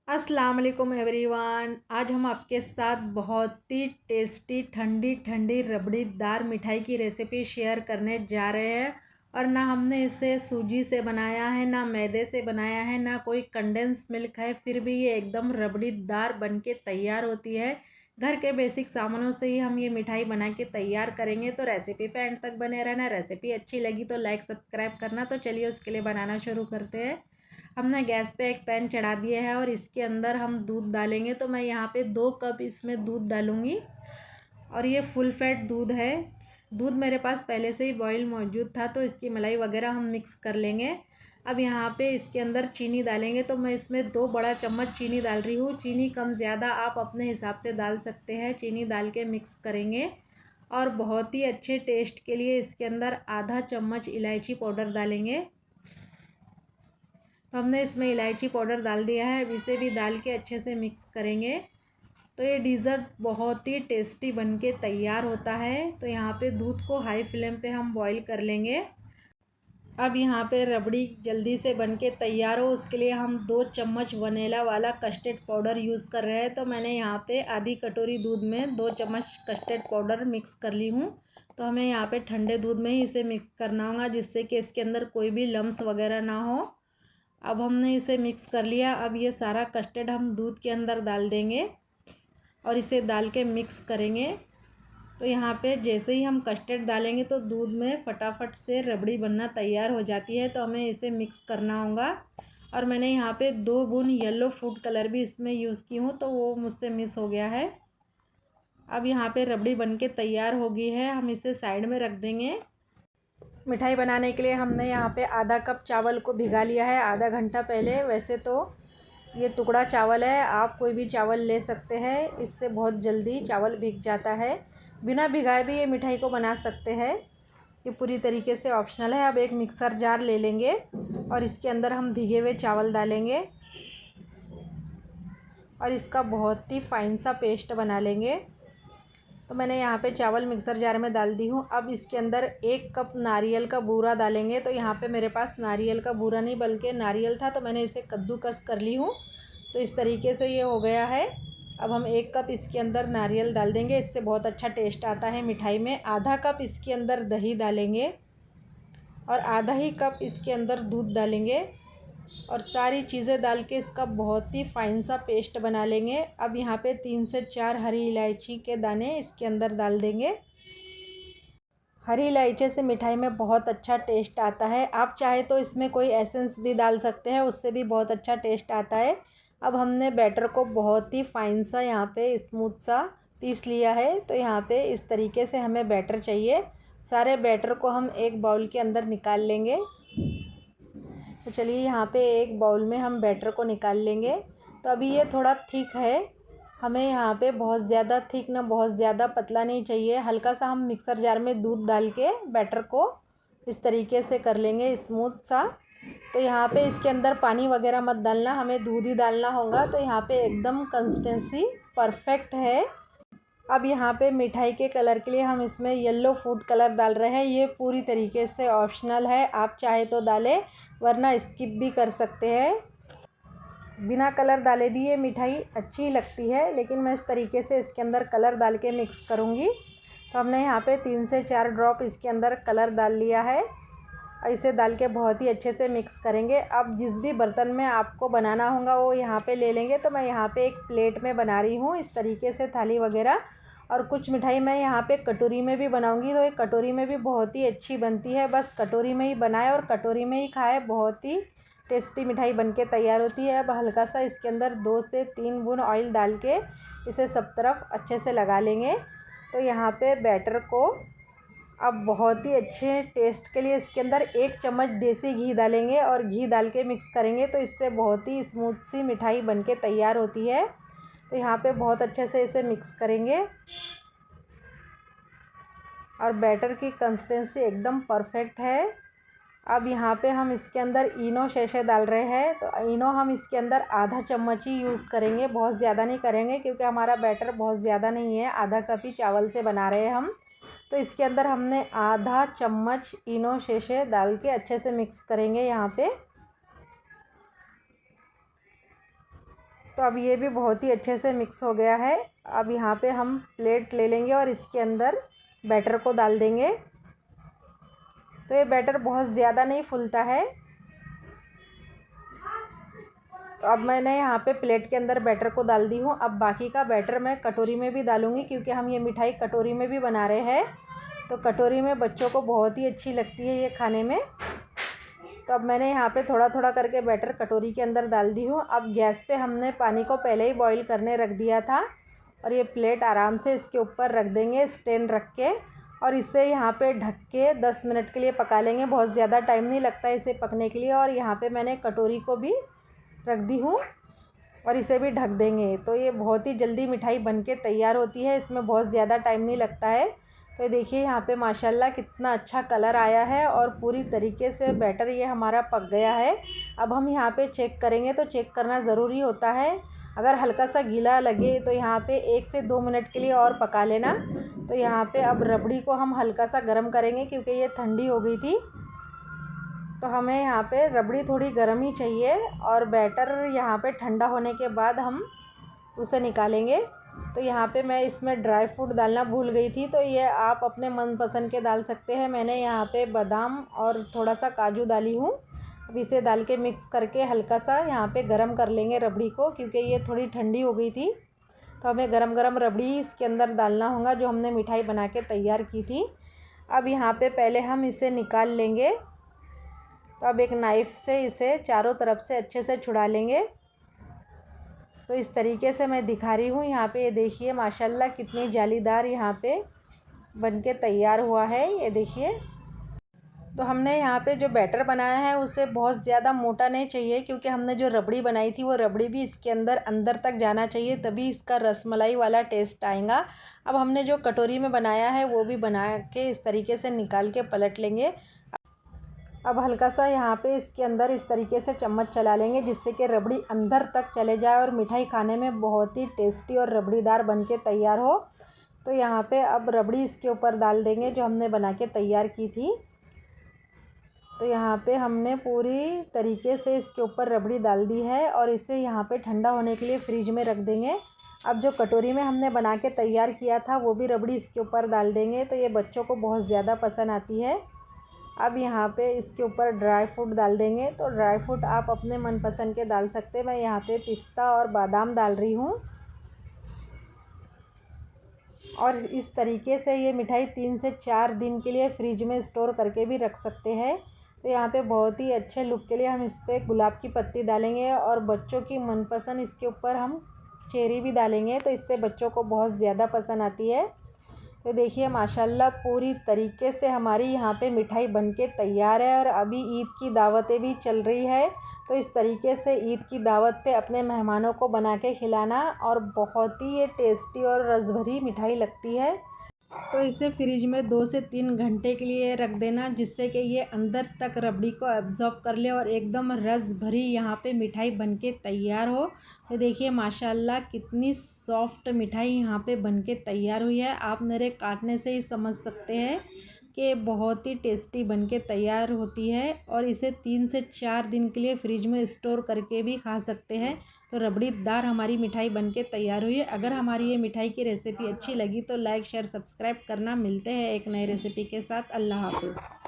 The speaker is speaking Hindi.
अस्सलाम वालेकुम एवरीवन। आज हम आपके साथ बहुत ही टेस्टी ठंडी ठंडी रबड़ीदार मिठाई की रेसिपी शेयर करने जा रहे हैं। और ना हमने इसे सूजी से बनाया है, ना मैदे से बनाया है, ना कोई कंडेंस मिल्क है, फिर भी ये एकदम रबड़ीदार बन के तैयार होती है। घर के बेसिक सामानों से ही हम ये मिठाई बना के तैयार करेंगे। तो रेसिपी पे एंड तक बने रहना। रेसिपी अच्छी लगी तो लाइक सब्सक्राइब करना। तो चलिए उसके लिए बनाना शुरू करते हैं। हमने गैस पे एक पैन चढ़ा दिया है और इसके अंदर हम दूध डालेंगे। तो मैं यहाँ पे 2 कप इसमें दूध डालूँगी और ये फुल फैट दूध है। दूध मेरे पास पहले से ही बॉयल मौजूद था, तो इसकी मलाई वगैरह हम मिक्स कर लेंगे। अब यहाँ पे इसके अंदर चीनी डालेंगे। तो मैं इसमें 2 बड़ा चम्मच चीनी डाल रही हूँ। चीनी कम ज़्यादा आप अपने हिसाब से डाल सकते हैं। चीनी डाल के मिक्स करेंगे और बहुत ही अच्छे टेस्ट के लिए इसके अंदर आधा चम्मच इलायची पाउडर डालेंगे। तो हमने इसमें इलायची पाउडर डाल दिया है। अब इसे भी डाल के अच्छे से मिक्स करेंगे। तो ये डिज़र्ट बहुत ही टेस्टी बन के तैयार होता है। तो यहाँ पे दूध को हाई फ्लेम पे हम बॉईल कर लेंगे। अब यहाँ पे रबड़ी जल्दी से बन के तैयार हो, उसके लिए हम 2 चम्मच वनीला वाला कस्टर्ड पाउडर यूज़ कर रहे हैं। तो मैंने यहाँ पे आधी कटोरी दूध में 2 चम्मच कस्टर्ड पाउडर मिक्स कर ली हूँ। तो हमें यहाँ पे ठंडे दूध में ही इसे मिक्स करना होगा, जिससे कि इसके अंदर कोई भी लम्स वगैरह ना हो। अब हमने इसे मिक्स कर लिया। अब ये सारा कस्टर्ड हम दूध के अंदर डाल देंगे और इसे डाल के मिक्स करेंगे। तो यहाँ पे जैसे ही हम कस्टर्ड डालेंगे तो दूध में फटाफट से रबड़ी बनना तैयार हो जाती है। तो हमें इसे मिक्स करना होगा। और मैंने यहाँ पे 2 बूंद येलो फूड कलर भी इसमें यूज़ की हूँ, तो वो मुझसे मिस हो गया है। अब यहाँ पे रबड़ी बन के तैयार हो गई है। हम इसे साइड में रख देंगे। मिठाई बनाने के लिए हमने यहाँ पे आधा कप चावल को भिगा लिया है आधा घंटा पहले। वैसे तो ये टुकड़ा चावल है, आप कोई भी चावल ले सकते हैं, इससे बहुत जल्दी चावल भीग जाता है। बिना भिगाए भी ये मिठाई को बना सकते हैं, ये पूरी तरीके से ऑप्शनल है। अब एक मिक्सर जार ले लेंगे और इसके अंदर हम भीगे हुए चावल डालेंगे और इसका बहुत ही फाइन सा पेस्ट बना लेंगे। तो मैंने यहाँ पे चावल मिक्सर जार में डाल दी हूँ। अब इसके अंदर 1 कप नारियल का बूरा डालेंगे। तो यहाँ पे मेरे पास नारियल का बूरा नहीं बल्कि नारियल था, तो मैंने इसे कद्दूकस कर ली हूँ। तो इस तरीके से ये हो गया है। अब हम 1 कप इसके अंदर नारियल डाल देंगे, इससे बहुत अच्छा टेस्ट आता है मिठाई में। आधा कप इसके अंदर दही डालेंगे और आधा ही कप इसके अंदर दूध डालेंगे और सारी चीज़ें डाल के इसका बहुत ही फाइन सा पेस्ट बना लेंगे। अब यहाँ पे 3 से 4 हरी इलायची के दाने इसके अंदर डाल देंगे। हरी इलायची से मिठाई में बहुत अच्छा टेस्ट आता है। आप चाहे तो इसमें कोई एसेंस भी डाल सकते हैं, उससे भी बहुत अच्छा टेस्ट आता है। अब हमने बैटर को बहुत ही फाइन सा यहाँ पे स्मूथ सा पीस लिया है। तो यहाँ पे इस तरीके से हमें बैटर चाहिए। सारे बैटर को हम एक बाउल के अंदर निकाल लेंगे। तो चलिए यहाँ पे एक बाउल में हम बैटर को निकाल लेंगे। तो अभी ये थोड़ा थिक है, हमें यहाँ पे बहुत ज़्यादा थिक ना बहुत ज़्यादा पतला नहीं चाहिए। हल्का सा हम मिक्सर जार में दूध डाल के बैटर को इस तरीके से कर लेंगे स्मूथ सा। तो यहाँ पे इसके अंदर पानी वगैरह मत डालना, हमें दूध ही डालना होगा। तो यहाँ पे एकदम कंसिस्टेंसी परफेक्ट है। अब यहाँ पे मिठाई के कलर के लिए हम इसमें येलो फूड कलर डाल रहे हैं। ये पूरी तरीके से ऑप्शनल है, आप चाहे तो डालें वरना स्किप भी कर सकते हैं। बिना कलर डाले भी ये मिठाई अच्छी लगती है, लेकिन मैं इस तरीके से इसके अंदर कलर डाल के मिक्स करूँगी। तो हमने यहाँ पे 3 से 4 ड्रॉप इसके अंदर कलर डाल लिया है और इसे डाल के बहुत ही अच्छे से मिक्स करेंगे। अब जिस भी बर्तन में आपको बनाना होगा वो यहाँ पे ले लेंगे। तो मैं यहाँ पे एक प्लेट में बना रही हूँ इस तरीके से थाली वगैरह। और कुछ मिठाई मैं यहाँ पे कटोरी में भी बनाऊँगी, तो एक कटोरी में भी बहुत ही अच्छी बनती है। बस कटोरी में ही बनाए और कटोरी में ही खाए, बहुत ही टेस्टी मिठाई बनके तैयार होती है। अब हल्का सा इसके अंदर 2 से 3 बूंद ऑयल डाल के इसे सब तरफ अच्छे से लगा लेंगे। तो यहाँ पे बैटर को अब बहुत ही अच्छे टेस्ट के लिए इसके अंदर 1 चम्मच देसी घी डालेंगे और घी डाल के मिक्स करेंगे। तो इससे बहुत ही स्मूथ सी मिठाई बनके तैयार होती है। तो यहाँ पे बहुत अच्छे से इसे मिक्स करेंगे और बैटर की कंसिस्टेंसी एकदम परफेक्ट है। अब यहाँ पे हम इसके अंदर इनो शैशे डाल रहे हैं। तो इनो हम इसके अंदर आधा चम्मच ही यूज़ करेंगे, बहुत ज़्यादा नहीं करेंगे क्योंकि हमारा बैटर बहुत ज़्यादा नहीं है, आधा कप ही चावल से बना रहे हैं हम। तो इसके अंदर हमने आधा चम्मच इनो शैशे डाल के अच्छे से मिक्स करेंगे यहाँ पे। तो अब ये भी बहुत ही अच्छे से मिक्स हो गया है। अब यहाँ पे हम प्लेट ले लेंगे और इसके अंदर बैटर को डाल देंगे। तो ये बैटर बहुत ज़्यादा नहीं फूलता है। तो अब मैंने यहाँ पे प्लेट के अंदर बैटर को डाल दी हूँ। अब बाकी का बैटर मैं कटोरी में भी डालूँगी, क्योंकि हम ये मिठाई कटोरी में भी बना रहे हैं। तो कटोरी में बच्चों को बहुत ही अच्छी लगती है ये खाने में। तो अब मैंने यहाँ पे थोड़ा थोड़ा करके बैटर कटोरी के अंदर डाल दी हूँ। अब गैस पे हमने पानी को पहले ही बॉईल करने रख दिया था और ये प्लेट आराम से इसके ऊपर रख देंगे स्टैंड रख के, और इसे यहाँ पे ढक के 10 मिनट के लिए पका लेंगे। बहुत ज़्यादा टाइम नहीं लगता इसे पकने के लिए। और यहाँ पे मैंने कटोरी को भी रख दी हूँ और इसे भी ढक देंगे। तो ये बहुत ही जल्दी मिठाई बनके तैयार होती है, इसमें बहुत ज़्यादा टाइम नहीं लगता है। तो देखिए यहाँ पे माशाल्लाह कितना अच्छा कलर आया है और पूरी तरीके से बैटर ये हमारा पक गया है। अब हम यहाँ पे चेक करेंगे, तो चेक करना ज़रूरी होता है। अगर हल्का सा गीला लगे तो यहाँ पे 1 से 2 मिनट के लिए और पका लेना। तो यहाँ पे अब रबड़ी को हम हल्का सा गर्म करेंगे, क्योंकि ये ठंडी हो गई थी। तो हमें यहाँ पे रबड़ी थोड़ी गर्म ही चाहिए और बैटर यहाँ पे ठंडा होने के बाद हम उसे निकालेंगे। तो यहाँ पे मैं इसमें ड्राई फ्रूट डालना भूल गई थी, तो ये आप अपने मनपसंद के डाल सकते हैं। मैंने यहाँ पे बादाम और थोड़ा सा काजू डाली हूँ। अब इसे डाल के मिक्स करके हल्का सा यहाँ पे गरम कर लेंगे रबड़ी को, क्योंकि ये थोड़ी ठंडी हो गई थी। तो हमें गरम गरम रबड़ी इसके अंदर डालना होगा जो हमने मिठाई बना के तैयार की थी। अब यहाँ पे पहले हम इसे निकाल लेंगे। तो अब एक नाइफ़ से इसे चारों तरफ से अच्छे से छुड़ा लेंगे। तो इस तरीके से मैं दिखा रही हूँ। यहाँ पे ये देखिए माशाल्लाह कितनी जालीदार यहाँ पे बनके तैयार हुआ है, ये देखिए। तो हमने यहाँ पे जो बैटर बनाया है उसे बहुत ज़्यादा मोटा नहीं चाहिए, क्योंकि हमने जो रबड़ी बनाई थी वो रबड़ी भी इसके अंदर तक जाना चाहिए, तभी इसका रसमलाई वाला टेस्ट आएगा। अब हमने जो कटोरी में बनाया है वो भी बना के इस तरीके से निकाल के पलट लेंगे। अब हल्का सा यहाँ पे इसके अंदर इस तरीके से चम्मच चला लेंगे, जिससे कि रबड़ी अंदर तक चले जाए और मिठाई खाने में बहुत ही टेस्टी और रबड़ीदार बनके तैयार हो। तो यहाँ पे अब रबड़ी इसके ऊपर डाल देंगे जो हमने बना के तैयार की थी। तो यहाँ पे हमने पूरी तरीके से इसके ऊपर रबड़ी डाल दी है और इसे यहाँ पे ठंडा होने के लिए फ्रिज में रख देंगे। अब जो कटोरी में हमने बना के तैयार किया था वो भी रबड़ी इसके ऊपर डाल देंगे। तो ये बच्चों को बहुत ज़्यादा पसंद आती है। अब यहाँ पे इसके ऊपर ड्राई फ्रूट डाल देंगे। तो ड्राई फ्रूट आप अपने मनपसंद के डाल सकते हैं। मैं यहाँ पे पिस्ता और बादाम डाल रही हूँ। और इस तरीके से ये मिठाई 3 से 4 दिन के लिए फ्रिज में स्टोर करके भी रख सकते हैं। तो यहाँ पे बहुत ही अच्छे लुक के लिए हम इस पर गुलाब की पत्ती डालेंगे और बच्चों की मनपसंद इसके ऊपर हम चेरी भी डालेंगे, तो इससे बच्चों को बहुत ज़्यादा पसंद आती है। तो देखिए माशाल्लाह पूरी तरीके से हमारी यहाँ पे मिठाई बनके तैयार है। और अभी ईद की दावतें भी चल रही है, तो इस तरीके से ईद की दावत पे अपने मेहमानों को बना के खिलाना, और बहुत ही ये टेस्टी और रस भरी मिठाई लगती है। तो इसे फ्रिज में 2 से 3 घंटे के लिए रख देना, जिससे कि ये अंदर तक रबड़ी को एब्जॉर्ब कर ले और एकदम रस भरी यहाँ पे मिठाई बनके तैयार हो। तो देखिए माशाल्लाह कितनी सॉफ्ट मिठाई यहाँ पे बनके तैयार हुई है। आप मेरे काटने से ही समझ सकते हैं कि बहुत ही टेस्टी बनके तैयार होती है। और इसे 3 से 4 दिन के लिए फ्रिज में स्टोर करके भी खा सकते हैं। तो रबड़ीदार हमारी मिठाई बनके तैयार हुई है। अगर हमारी ये मिठाई की रेसिपी अच्छी लगी तो लाइक शेयर सब्सक्राइब करना। मिलते हैं एक नई रेसिपी के साथ। अल्लाह हाफ़िज़।